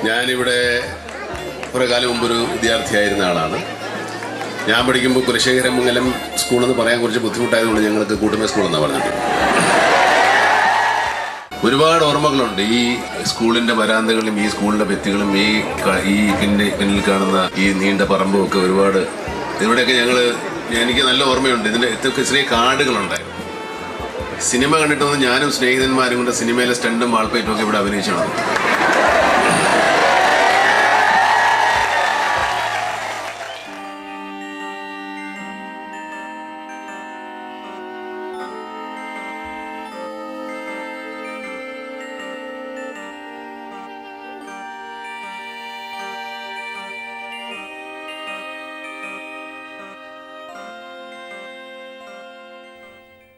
ഞാനിവിടെ കുറേ കാലം മുമ്പൊരു വിദ്യാർത്ഥിയായിരുന്ന ആളാണ്. ഞാൻ പഠിക്കുമ്പോൾ കുലശേഖരമംഗലം സ്കൂളെന്ന് പറയാൻ കുറച്ച് ബുദ്ധിമുട്ടായതുകൊണ്ട് ഞങ്ങൾക്ക് കൂട്ടുമേ സ്കൂളെന്നാണ് പറഞ്ഞത്. ഒരുപാട് ഓർമ്മകളുണ്ട് ഈ സ്കൂളിൻ്റെ വരാന്തകളും ഈ സ്കൂളിൻ്റെ ഭിത്തികളും ഈ പിന്നിൽ കാണുന്ന ഈ നീണ്ട പറമ്പും ഒക്കെ ഒരുപാട്. ഇവിടെയൊക്കെ എനിക്ക് നല്ല ഓർമ്മയുണ്ട്. ഇതൊക്കെ ചെറിയ കാടുകളുണ്ടായിരുന്നു. സിനിമ കണ്ടിട്ടൊന്നും ഞാനും സ്നേഹിതന്മാരും കൊണ്ട് സിനിമയിലെ സ്റ്റണ്ടും വാൾപ്പേറ്റും ഒക്കെ ഇവിടെ അഭിനയിച്ചാണ്.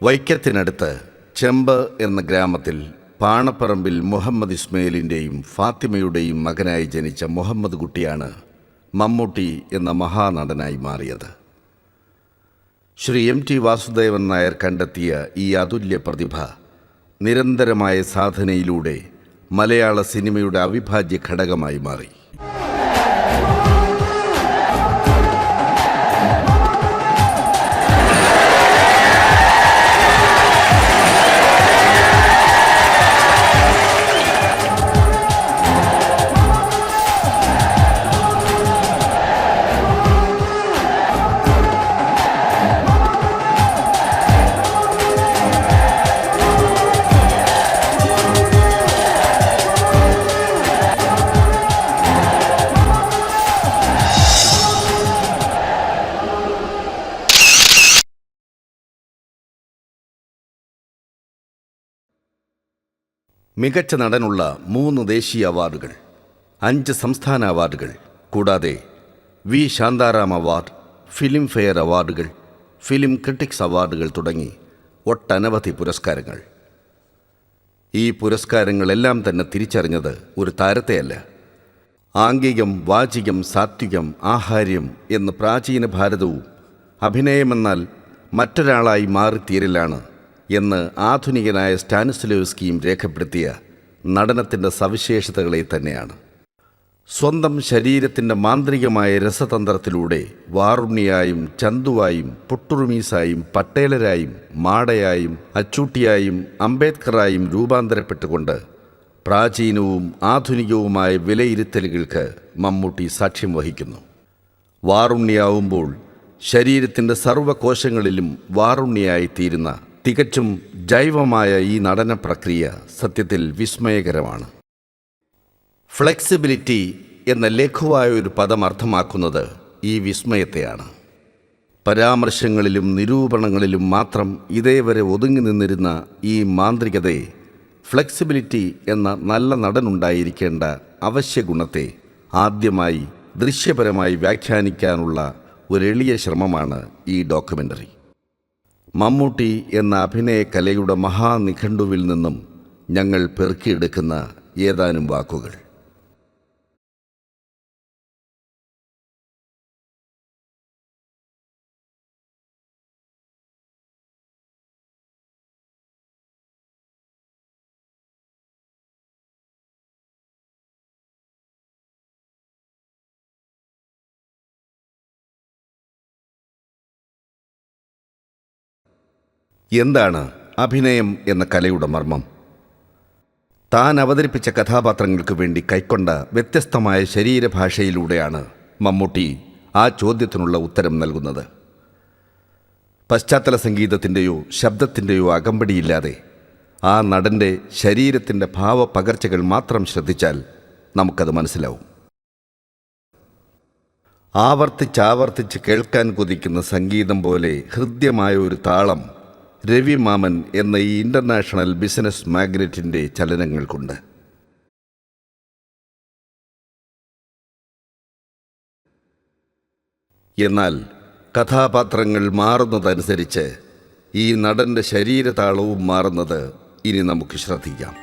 വൈക്കത്തിനടുത്ത് ചെമ്പ് എന്ന ഗ്രാമത്തിൽ പാണപ്പറമ്പിൽ മുഹമ്മദ് ഇസ്മയിലിൻ്റെയും ഫാത്തിമയുടെയും മകനായി ജനിച്ച മുഹമ്മദ് കുട്ടിയാണ് മമ്മൂട്ടി എന്ന മഹാനടനായി മാറിയത്. ശ്രീ MT വാസുദേവൻ നായർ കണ്ടെത്തിയ ഈ അതുല്യ പ്രതിഭ നിരന്തരമായ സാധനയിലൂടെ മലയാള സിനിമയുടെ അവിഭാജ്യ ഘടകമായി മാറി. മികച്ച നടനുള്ള 3 ദേശീയ അവാർഡുകൾ, 5 സംസ്ഥാന അവാർഡുകൾ, കൂടാതെ V Shantaram award, Filmfare അവാർഡുകൾ, ഫിലിം ക്രിട്ടിക്സ് അവാർഡുകൾ തുടങ്ങി ഒട്ടനവധി പുരസ്കാരങ്ങൾ. ഈ പുരസ്കാരങ്ങളെല്ലാം തന്നെ തിരിച്ചറിഞ്ഞത് ഒരു താരത്തെയല്ല. ആംഗികം, വാചികം, സാത്വികം, ആഹാര്യം എന്ന് പ്രാചീന ഭാരതവും അഭിനയമെന്നാൽ മറ്റൊരാളായി മാറിത്തീരലാണ് എന്ന് ആധുനികനായ സ്റ്റാനിസ്ലേവ്സ്കിയും രേഖപ്പെടുത്തിയ നടനത്തിൻ്റെ സവിശേഷതകളെ തന്നെയാണ്. സ്വന്തം ശരീരത്തിൻ്റെ മാന്ത്രികമായ രസതന്ത്രത്തിലൂടെ വാറുണ്ണിയായും ചന്തുവായും പുട്ടുറുമീസായും പട്ടേലരായും മാടയായും അച്ചൂട്ടിയായും അംബേദ്കറായും രൂപാന്തരപ്പെട്ടുകൊണ്ട് പ്രാചീനവും ആധുനികവുമായ വിലയിരുത്തലുകൾക്ക് മമ്മൂട്ടി സാക്ഷ്യം വഹിക്കുന്നു. വാറുണ്ണിയാവുമ്പോൾ ശരീരത്തിൻ്റെ സർവ്വകോശങ്ങളിലും വാറുണ്ണിയായി തീരുന്ന തികച്ചും ജൈവമായ ഈ നടന പ്രക്രിയ സത്യത്തിൽ വിസ്മയകരമാണ്. ഫ്ലെക്സിബിലിറ്റി എന്ന ലഘുവായ ഒരു പദം അർത്ഥമാക്കുന്നത് ഈ വിസ്മയത്തെയാണ്. പരാമർശങ്ങളിലും നിരൂപണങ്ങളിലും മാത്രം ഇതേവരെ ഒതുങ്ങി നിന്നിരുന്ന ഈ മാന്ത്രികതയെ, ഫ്ലെക്സിബിലിറ്റി എന്ന നല്ല നടനുണ്ടായിരിക്കേണ്ട അവശ്യ ഗുണത്തെ ആദ്യമായി ദൃശ്യപരമായി വ്യാഖ്യാനിക്കാനുള്ള ഒരെളിയ ശ്രമമാണ് ഈ ഡോക്യുമെൻ്ററി. മമ്മൂട്ടി എന്ന അഭിനയ കലയുടെ മഹാനിഘണ്ടുവിൽ നിന്നും ഞങ്ങൾ പെറുക്കിയെടുക്കുന്ന ഏതാനും വാക്കുകൾ. എന്താണ് അഭിനയം എന്ന കലയുടെ മർമ്മം? താൻ അവതരിപ്പിച്ച കഥാപാത്രങ്ങൾക്ക് വേണ്ടി കൈക്കൊണ്ട വ്യത്യസ്തമായ ശരീരഭാഷയിലൂടെയാണ് മമ്മൂട്ടി ആ ചോദ്യത്തിനുള്ള ഉത്തരം നൽകുന്നത്. പശ്ചാത്തല സംഗീതത്തിൻ്റെയോ ശബ്ദത്തിൻ്റെയോ അകമ്പടിയില്ലാതെ ആ നടൻ്റെ ശരീരത്തിൻ്റെ ഭാവപകർച്ചകൾ മാത്രം ശ്രദ്ധിച്ചാൽ നമുക്കത് മനസ്സിലാവും. ആവർത്തിച്ചാവർത്തിച്ച് കേൾക്കാൻ കൊതിക്കുന്ന സംഗീതം പോലെ ഹൃദ്യമായ ഒരു താളം രവി മാമൻ എന്ന ഈ ഇൻ്റർനാഷണൽ ബിസിനസ് മാഗ്നറ്റിൻ്റെ ചലനങ്ങൾക്കുണ്ട്. എന്നാൽ കഥാപാത്രങ്ങൾ മാറുന്നതനുസരിച്ച് ഈ നടൻ്റെ ശരീരതാളവും മാറുന്നത് ഇനി നമുക്ക് ശ്രദ്ധിക്കാം.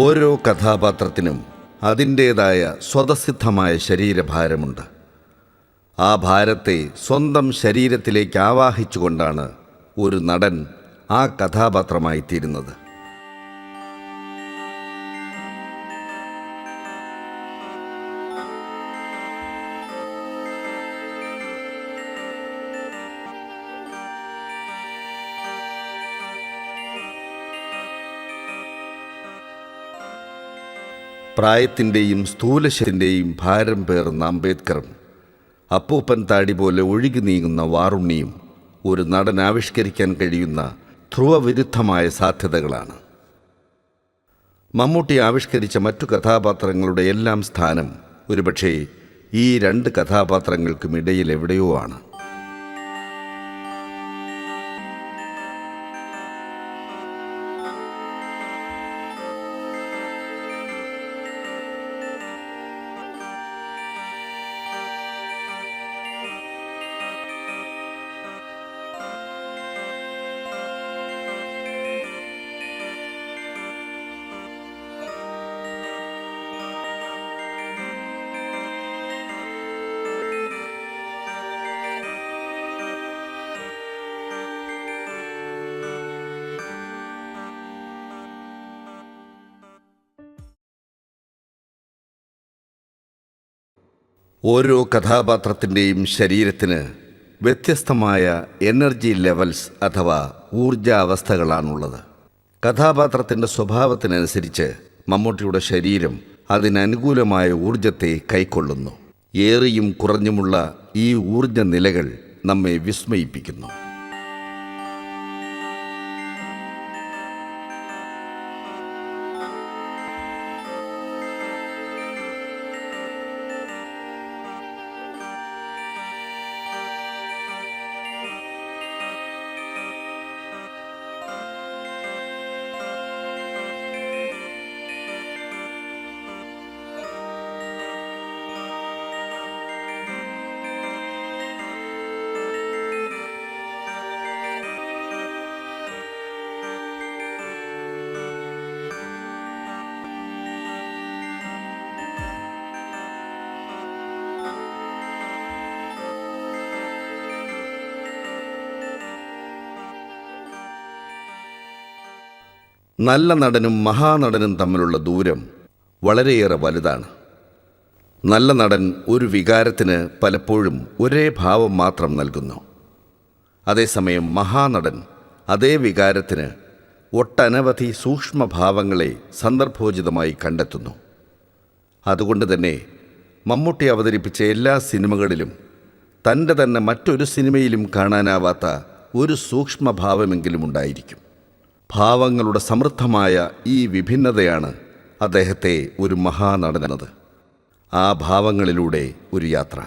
ഓരോ കഥാപാത്രത്തിനും അതിൻ്റേതായ സ്വതസിദ്ധമായ ശരീരഭാരമുണ്ട്. ആ ഭാരത്തെ സ്വന്തം ശരീരത്തിലേക്ക് ആവാഹിച്ചുകൊണ്ടാണ് ഒരു നടൻ ആ കഥാപാത്രമായി തീരുന്നത്. പ്രായത്തിൻ്റെയും സ്ഥൂലശരീരത്തിൻ്റെയും ഭാരം പേറുന്ന അംബേദ്കറും അപ്പൂപ്പൻ താടി പോലെ ഒഴുകി നീങ്ങുന്ന വാറുണ്ണിയും ഒരു നടൻ ആവിഷ്കരിക്കാൻ കഴിയുന്ന ധ്രുവവിരുദ്ധമായ സാധ്യതകളാണ്. മമ്മൂട്ടി ആവിഷ്കരിച്ച മറ്റു കഥാപാത്രങ്ങളുടെ എല്ലാം സ്ഥാനം ഒരുപക്ഷേ ഈ രണ്ട് കഥാപാത്രങ്ങൾക്കും ഇടയിൽ എവിടെയോ ആണ്. ഓരോ കഥാപാത്രത്തിൻ്റെയും ശരീരത്തിന് വ്യത്യസ്തമായ എനർജി ലെവൽസ് അഥവാ ഊർജാവസ്ഥകളാണുള്ളത്. കഥാപാത്രത്തിൻ്റെ സ്വഭാവത്തിനനുസരിച്ച് മമ്മൂട്ടിയുടെ ശരീരം അതിനനുകൂലമായ ഊർജത്തെ കൈക്കൊള്ളുന്നു. ഏറിയും കുറഞ്ഞുമുള്ള ഈ ഊർജ നിലകൾ നമ്മെ വിസ്മയിപ്പിക്കുന്നു. നല്ല നടനും മഹാനടനും തമ്മിലുള്ള ദൂരം വളരെയേറെ വലുതാണ്. നല്ല നടൻ ഒരു വികാരത്തിന് പലപ്പോഴും ഒരേ ഭാവം മാത്രം നൽകുന്നു. അതേസമയം മഹാനടൻ അതേ വികാരത്തിന് ഒട്ടനവധി സൂക്ഷ്മഭാവങ്ങളെ സന്ദർഭോചിതമായി കണ്ടെത്തുന്നു. അതുകൊണ്ട് തന്നെ മമ്മൂട്ടി അവതരിപ്പിച്ച എല്ലാ സിനിമകളിലും തൻ്റെ തന്നെ മറ്റൊരു സിനിമയിലും കാണാനാവാത്ത ഒരു സൂക്ഷ്മഭാവമെങ്കിലും ഉണ്ടായിരിക്കും. ഭാവങ്ങളുടെ സമൃദ്ധമായ ഈ വിഭിന്നതയാണ് അദ്ദേഹത്തെ ഒരു മഹാനടനെന്നത്. ആ ഭാവങ്ങളിലൂടെ ഒരു യാത്ര.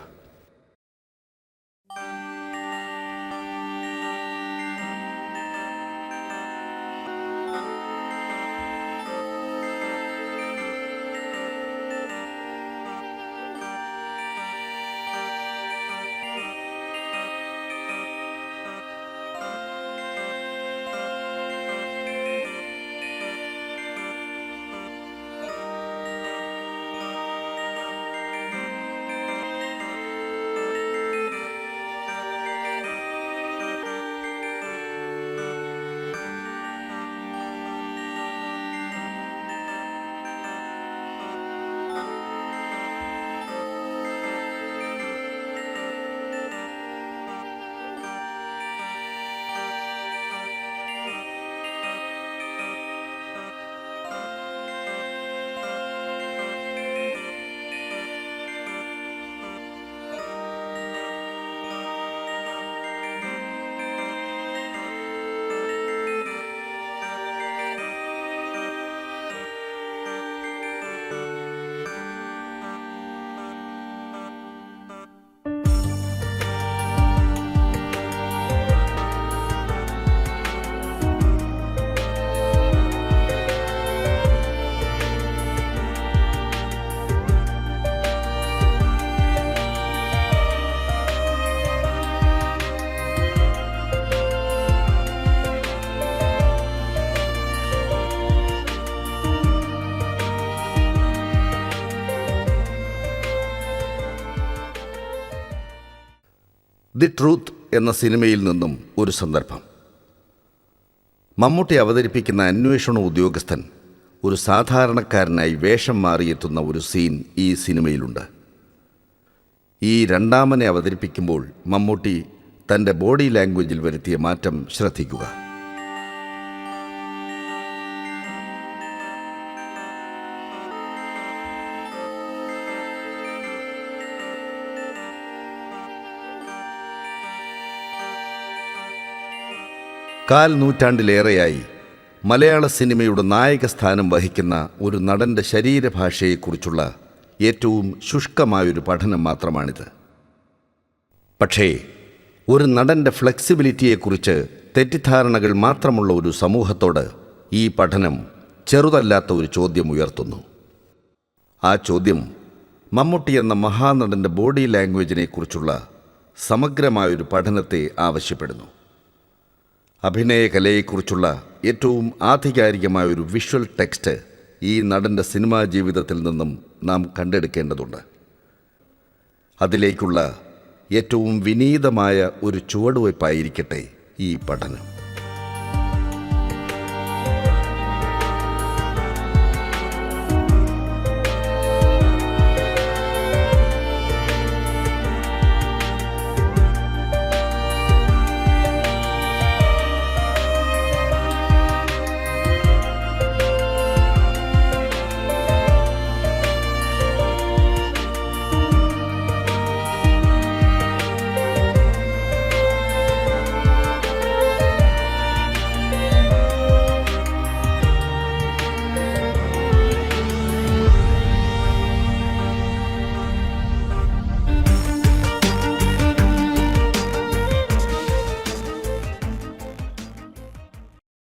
ദി ട്രൂത്ത് എന്ന സിനിമയിൽ നിന്നും ഒരു സന്ദർഭം. മമ്മൂട്ടി അവതരിപ്പിക്കുന്ന അന്വേഷണ ഉദ്യോഗസ്ഥൻ ഒരു സാധാരണക്കാരനായി വേഷം മാറിയെത്തുന്ന ഒരു സീൻ ഈ സിനിമയിലുണ്ട്. ഈ രണ്ടാമനെ അവതരിപ്പിക്കുമ്പോൾ മമ്മൂട്ടി തൻ്റെ ബോഡി ലാംഗ്വേജിൽ വരുത്തിയ മാറ്റം ശ്രദ്ധിക്കുക. കാൽ നൂറ്റാണ്ടിലേറെയായി മലയാള സിനിമയുടെ നായക സ്ഥാനം വഹിക്കുന്ന ഒരു നടൻ്റെ ശരീരഭാഷയെക്കുറിച്ചുള്ള ഏറ്റവും ശുഷ്കമായൊരു പഠനം മാത്രമാണിത്. പക്ഷേ ഒരു നടൻ്റെ ഫ്ലെക്സിബിലിറ്റിയെക്കുറിച്ച് തെറ്റിദ്ധാരണകൾ മാത്രമുള്ള ഒരു സമൂഹത്തോട് ഈ പഠനം ചെറുതല്ലാത്ത ഒരു ചോദ്യം ഉയർത്തുന്നു. ആ ചോദ്യം മമ്മൂട്ടി എന്ന മഹാനടൻ്റെ ബോഡി ലാംഗ്വേജിനെക്കുറിച്ചുള്ള സമഗ്രമായൊരു പഠനത്തെ ആവശ്യപ്പെടുന്നു. അഭിനയകലയെക്കുറിച്ചുള്ള ഏറ്റവും ആധികാരികമായൊരു വിഷ്വൽ ടെക്സ്റ്റ് ഈ നടൻ്റെ സിനിമാ ജീവിതത്തിൽ നിന്നും നാം കണ്ടെടുക്കേണ്ടതുണ്ട്. അതിലേക്കുള്ള ഏറ്റവും വിനീതമായ ഒരു ചുവടുവയ്പ്പായിരിക്കട്ടെ ഈ പഠനം.